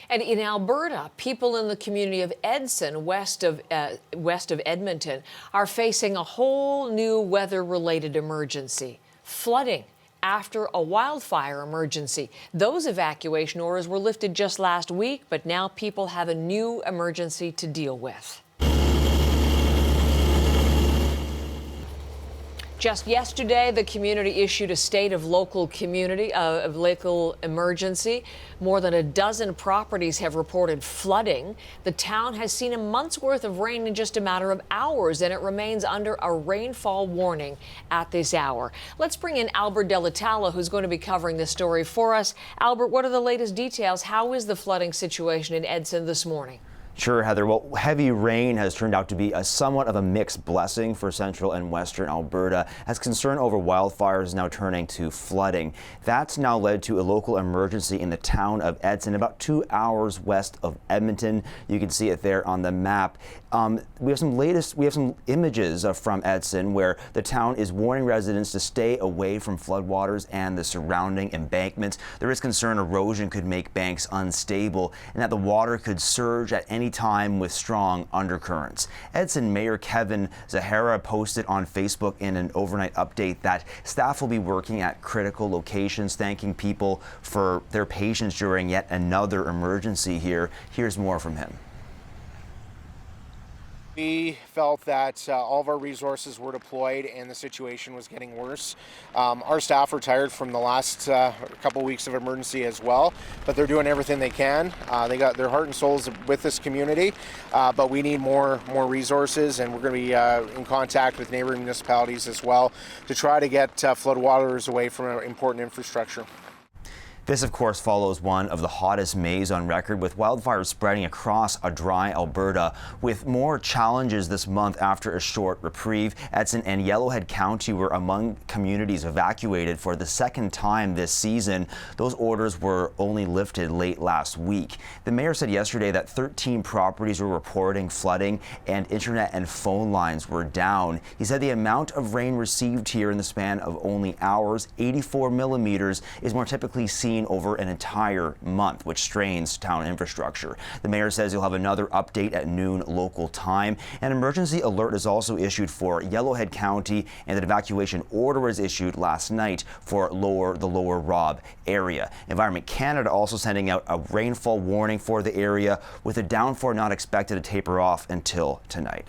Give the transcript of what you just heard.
And in Alberta, people in the community of Edson, west of Edmonton, are facing a whole new weather-related emergency: flooding after a wildfire emergency. Those evacuation orders were lifted just last week, but now people have a new emergency to deal with. Just yesterday, the community issued a state of local emergency. More than a dozen properties have reported flooding. The town has seen a month's worth of rain in just a matter of hours, and it remains under a rainfall warning at this hour. Let's bring in Albert Delatala, who's going to be covering this story for us. Albert, what are the latest details? How is the flooding situation in Edson this morning? Sure, Heather. Well, heavy rain has turned out to be somewhat of a mixed blessing for central and western Alberta, as concern over wildfires is now turning to flooding. That's now led to a local emergency in the town of Edson, about 2 hours west of Edmonton. You can see it there on the map. We have some images from Edson where the town is warning residents to stay away from floodwaters and the surrounding embankments. There is concern erosion could make banks unstable and that the water could surge at any time with strong undercurrents. Edson Mayor Kevin Zahara posted on Facebook in an overnight update that staff will be working at critical locations, thanking people for their patience during yet another emergency here. Here's more from him. We felt that all of our resources were deployed and the situation was getting worse. Our staff are tired from the last couple weeks of emergency as well, but they're doing everything they can. They got their heart and souls with this community, but we need more resources, and we're going to be in contact with neighboring municipalities as well to try to get floodwaters away from important infrastructure. This, of course, follows one of the hottest Mays on record, with wildfires spreading across a dry Alberta, with more challenges this month after a short reprieve. Edson and Yellowhead County were among communities evacuated for the second time this season. Those orders were only lifted late last week. The mayor said yesterday that 13 properties were reporting flooding and internet and phone lines were down. He said the amount of rain received here in the span of only hours, 84 millimeters, is more typically seen over an entire month, which strains town infrastructure. The mayor says he'll have another update at noon local time. An emergency alert is also issued for Yellowhead County, and an evacuation order was issued last night for the Lower Robb area. Environment Canada also sending out a rainfall warning for the area, with a downpour not expected to taper off until tonight.